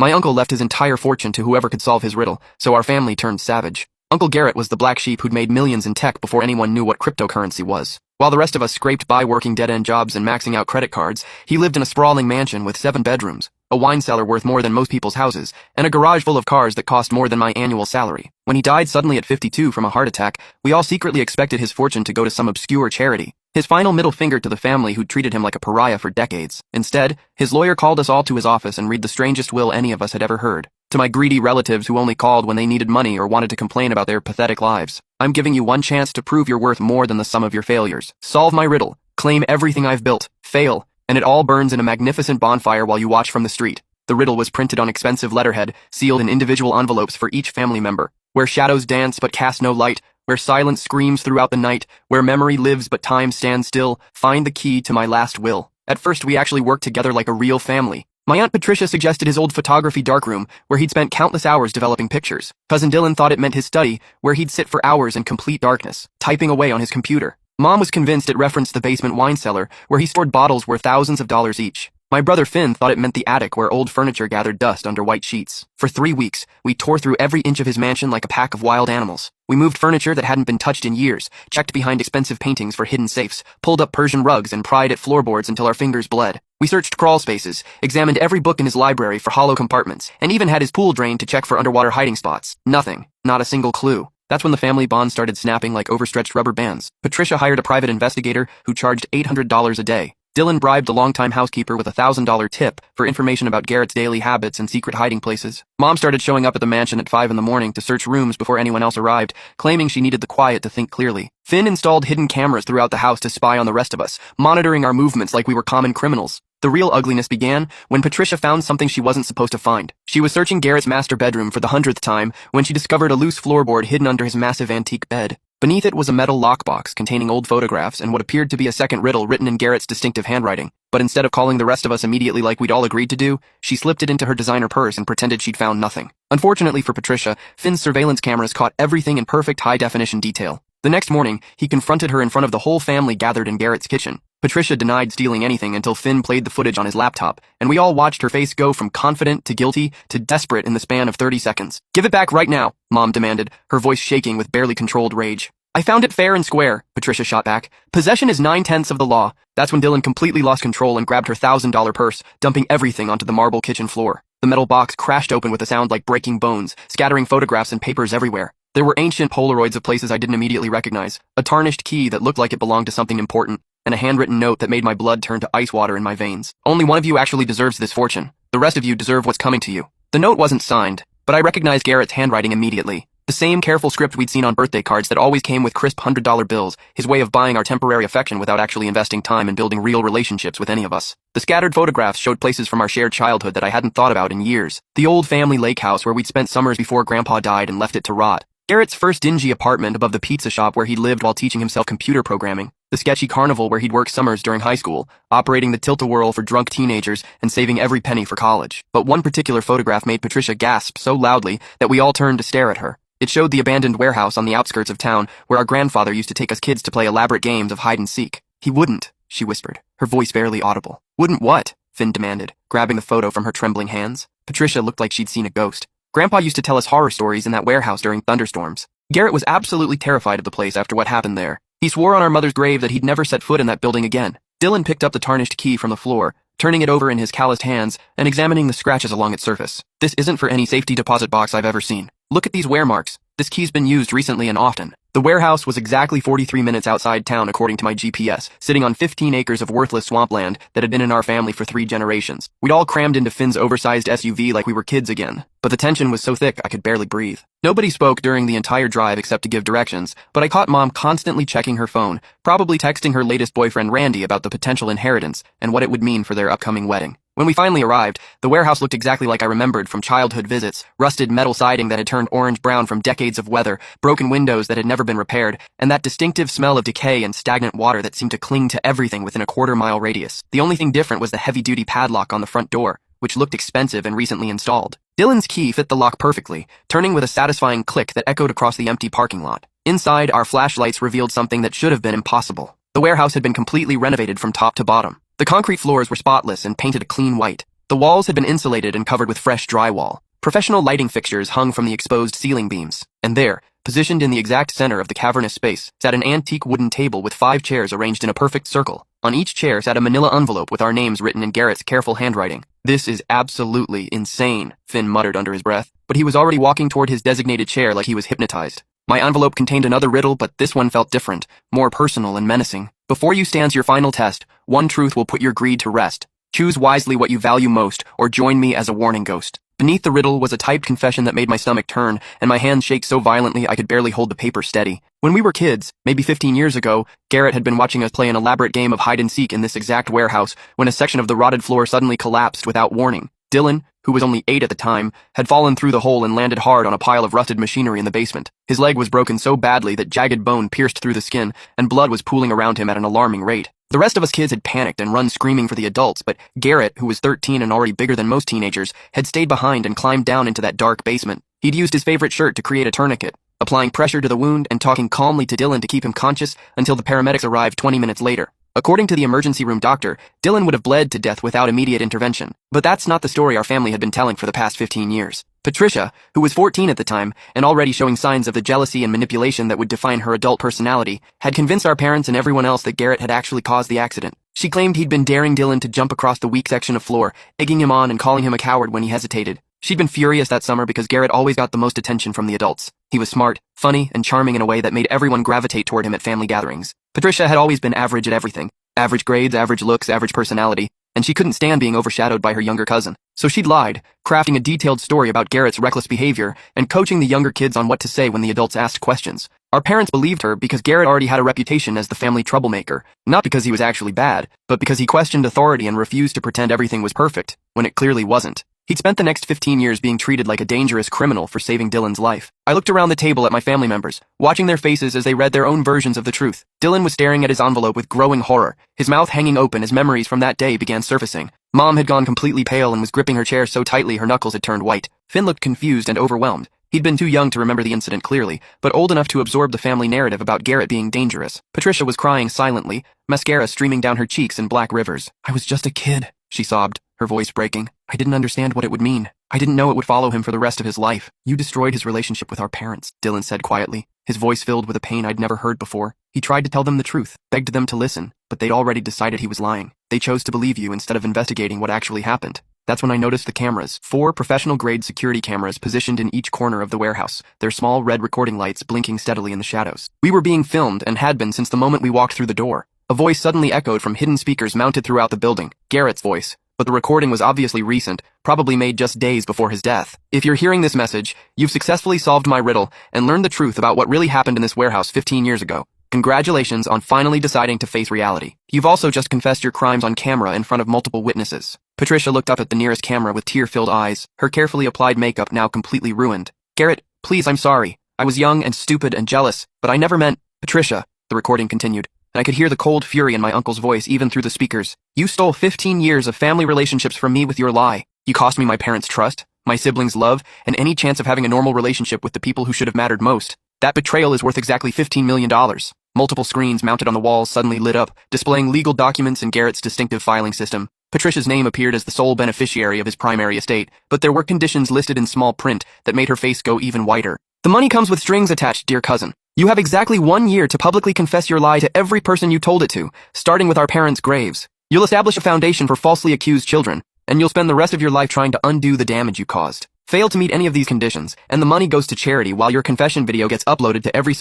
My uncle left his entire fortune to whoever could solve his riddle, so our family turned savage. Uncle Garrett was the black sheep who'd made millions in tech before anyone knew what cryptocurrency was. While the rest of us scraped by working dead-end jobs and maxing out credit cards, he lived in a sprawling mansion with 7 bedrooms, a wine cellar worth more than most people's houses, and a garage full of cars that cost more than my annual salary. When he died suddenly at 52 from a heart attack, we all secretly expected his fortune to go to some obscure charity. His final middle finger to the family who'd treated him like a pariah for decades. Instead, his lawyer called us all to his office and read the strangest will any of us had ever heard. To my greedy relatives who only called when they needed money or wanted to complain about their pathetic lives, I'm giving you one chance to prove you're worth more than the sum of your failures. Solve my riddle, claim everything I've built, fail, and it all burns in a magnificent bonfire while you watch from the street. The riddle was printed on expensive letterhead, sealed in individual envelopes for each family member. Where shadows dance but cast no light, where silence screams throughout the night, where memory lives but time stands still, find the key to my last will. At first we actually worked together like a real family. My Aunt Patricia suggested his old photography darkroom, where he'd spent countless hours developing pictures. Cousin Dylan thought it meant his study, where he'd sit for hours in complete darkness, typing away on his computer. Mom was convinced it referenced the basement wine cellar, where he stored bottles worth thousands of dollars each. My brother Finn thought it meant the attic where old furniture gathered dust under white sheets. For 3 weeks, we tore through every inch of his mansion like a pack of wild animals. We moved furniture that hadn't been touched in years, checked behind expensive paintings for hidden safes, pulled up Persian rugs and pried at floorboards until our fingers bled. We searched crawl spaces, examined every book in his library for hollow compartments, and even had his pool drained to check for underwater hiding spots. Nothing. Not a single clue. That's when the family bond started snapping like overstretched rubber bands. Patricia hired a private investigator who charged $800 a day. Dylan bribed the longtime housekeeper with a $1,000 tip for information about Garrett's daily habits and secret hiding places. Mom started showing up at the mansion at 5 in the morning to search rooms before anyone else arrived, claiming she needed the quiet to think clearly. Finn installed hidden cameras throughout the house to spy on the rest of us, monitoring our movements like we were common criminals. The real ugliness began when Patricia found something she wasn't supposed to find. She was searching Garrett's master bedroom for the 100th time when she discovered a loose floorboard hidden under his massive antique bed. Beneath it was a metal lockbox containing old photographs and what appeared to be a second riddle written in Garrett's distinctive handwriting. But instead of calling the rest of us immediately like we'd all agreed to do, she slipped it into her designer purse and pretended she'd found nothing. Unfortunately for Patricia, Finn's surveillance cameras caught everything in perfect high-definition detail. The next morning, he confronted her in front of the whole family gathered in Garrett's kitchen. Patricia denied stealing anything until Finn played the footage on his laptop, and we all watched her face go from confident to guilty to desperate in the span of 30 seconds. "Give it back right now," Mom demanded, her voice shaking with barely controlled rage. "I found it fair and square," Patricia shot back. "Possession is 9/10 of the law." That's when Dylan completely lost control and grabbed her $1,000 purse, dumping everything onto the marble kitchen floor. The metal box crashed open with a sound like breaking bones, scattering photographs and papers everywhere. There were ancient Polaroids of places I didn't immediately recognize, a tarnished key that looked like it belonged to something important, and a handwritten note that made my blood turn to ice water in my veins. "Only one of you actually deserves this fortune. The rest of you deserve what's coming to you." The note wasn't signed, but I recognized Garrett's handwriting immediately. The same careful script we'd seen on birthday cards that always came with crisp $100 bills, his way of buying our temporary affection without actually investing time in building real relationships with any of us. The scattered photographs showed places from our shared childhood that I hadn't thought about in years. The old family lake house where we'd spent summers before Grandpa died and left it to rot. Garrett's first dingy apartment above the pizza shop where he lived while teaching himself computer programming. The sketchy carnival where he'd worked summers during high school, operating the tilt-a-whirl for drunk teenagers and saving every penny for college. But one particular photograph made Patricia gasp so loudly that we all turned to stare at her. It showed the abandoned warehouse on the outskirts of town where our grandfather used to take us kids to play elaborate games of hide and seek. "He wouldn't," she whispered, her voice barely audible. "Wouldn't what?" Finn demanded, grabbing the photo from her trembling hands. Patricia looked like she'd seen a ghost. Grandpa used to tell us horror stories in that warehouse during thunderstorms. Garrett was absolutely terrified of the place after what happened there. He swore on our mother's grave that he'd never set foot in that building again. Dylan picked up the tarnished key from the floor, turning it over in his calloused hands and examining the scratches along its surface. "This isn't for any safety deposit box I've ever seen. Look at these wear marks. This key's been used recently and often." The warehouse was exactly 43 minutes outside town according to my GPS, sitting on 15 acres of worthless swampland that had been in our family for 3 generations. We'd all crammed into Finn's oversized SUV like we were kids again, but the tension was so thick I could barely breathe. Nobody spoke during the entire drive except to give directions, but I caught Mom constantly checking her phone, probably texting her latest boyfriend Randy about the potential inheritance and what it would mean for their upcoming wedding. When we finally arrived, the warehouse looked exactly like I remembered from childhood visits: rusted metal siding that had turned orange-brown from decades of weather, broken windows that had never been repaired, and that distinctive smell of decay and stagnant water that seemed to cling to everything within a quarter-mile radius. The only thing different was the heavy-duty padlock on the front door, which looked expensive and recently installed. Dylan's key fit the lock perfectly, turning with a satisfying click that echoed across the empty parking lot. Inside, our flashlights revealed something that should have been impossible. The warehouse had been completely renovated from top to bottom. The concrete floors were spotless and painted a clean white. The walls had been insulated and covered with fresh drywall. Professional lighting fixtures hung from the exposed ceiling beams, and there, positioned in the exact center of the cavernous space, sat an antique wooden table with 5 chairs arranged in a perfect circle. On each chair sat a manila envelope with our names written in Garrett's careful handwriting. "This is absolutely insane," Finn muttered under his breath, but he was already walking toward his designated chair like he was hypnotized. My envelope contained another riddle, but this one felt different, more personal and menacing. "Before you stands your final test, one truth will put your greed to rest. Choose wisely what you value most, or join me as a warning ghost." Beneath the riddle was a typed confession that made my stomach turn, and my hands shake so violently I could barely hold the paper steady. When we were kids, maybe 15 years ago, Garrett had been watching us play an elaborate game of hide-and-seek in this exact warehouse when a section of the rotted floor suddenly collapsed without warning. Dylan, who was only 8 at the time, had fallen through the hole and landed hard on a pile of rusted machinery in the basement. His leg was broken so badly that jagged bone pierced through the skin, and blood was pooling around him at an alarming rate. The rest of us kids had panicked and run screaming for the adults, but Garrett, who was 13 and already bigger than most teenagers, had stayed behind and climbed down into that dark basement. He'd used his favorite shirt to create a tourniquet, applying pressure to the wound and talking calmly to Dylan to keep him conscious until the paramedics arrived 20 minutes later. According to the emergency room doctor, Dylan would have bled to death without immediate intervention. But that's not the story our family had been telling for the past 15 years. Patricia, who was 14 at the time, and already showing signs of the jealousy and manipulation that would define her adult personality, had convinced our parents and everyone else that Garrett had actually caused the accident. She claimed he'd been daring Dylan to jump across the weak section of floor, egging him on and calling him a coward when he hesitated. She'd been furious that summer because Garrett always got the most attention from the adults. He was smart, funny, and charming in a way that made everyone gravitate toward him at family gatherings. Patricia had always been average at everything. Average grades, average looks, average personality, and she couldn't stand being overshadowed by her younger cousin. So she'd lied, crafting a detailed story about Garrett's reckless behavior and coaching the younger kids on what to say when the adults asked questions. Our parents believed her because Garrett already had a reputation as the family troublemaker, not because he was actually bad, but because he questioned authority and refused to pretend everything was perfect, when it clearly wasn't. He'd spent the next 15 years being treated like a dangerous criminal for saving Dylan's life. I looked around the table at my family members, watching their faces as they read their own versions of the truth. Dylan was staring at his envelope with growing horror, his mouth hanging open as memories from that day began surfacing. Mom had gone completely pale and was gripping her chair so tightly her knuckles had turned white. Finn looked confused and overwhelmed. He'd been too young to remember the incident clearly, but old enough to absorb the family narrative about Garrett being dangerous. Patricia was crying silently, mascara streaming down her cheeks in black rivers. "I was just a kid," she sobbed, her voice breaking. "I didn't understand what it would mean. I didn't know it would follow him for the rest of his life." "You destroyed his relationship with our parents," Dylan said quietly, his voice filled with a pain I'd never heard before. He tried to tell them the truth, begged them to listen, but they'd already decided he was lying. They chose to believe you instead of investigating what actually happened. That's when I noticed the cameras, 4 professional-grade security cameras positioned in each corner of the warehouse, their small red recording lights blinking steadily in the shadows. We were being filmed and had been since the moment we walked through the door. A voice suddenly echoed from hidden speakers mounted throughout the building, Garrett's voice. But the recording was obviously recent, probably made just days before his death. "If you're hearing this message, you've successfully solved my riddle and learned the truth about what really happened in this warehouse 15 years ago. Congratulations on finally deciding to face reality. You've also just confessed your crimes on camera in front of multiple witnesses." Patricia looked up at the nearest camera with tear-filled eyes, her carefully applied makeup now completely ruined. "Garrett, please, I'm sorry. I was young and stupid and jealous, but I never meant—" "Patricia," the recording continued, and I could hear the cold fury in my uncle's voice even through the speakers. "You stole 15 years of family relationships from me with your lie. You cost me my parents' trust, my siblings' love, and any chance of having a normal relationship with the people who should have mattered most. That betrayal is worth exactly $15 million. Multiple screens mounted on the walls suddenly lit up, displaying legal documents and Garrett's distinctive filing system. Patricia's name appeared as the sole beneficiary of his primary estate, but there were conditions listed in small print that made her face go even whiter. "The money comes with strings attached, dear cousin. You have exactly 1 year to publicly confess your lie to every person you told it to, starting with our parents' graves. You'll establish a foundation for falsely accused children, and you'll spend the rest of your life trying to undo the damage you caused. Fail to meet any of these conditions, and the money goes to charity while your confession video gets uploaded to every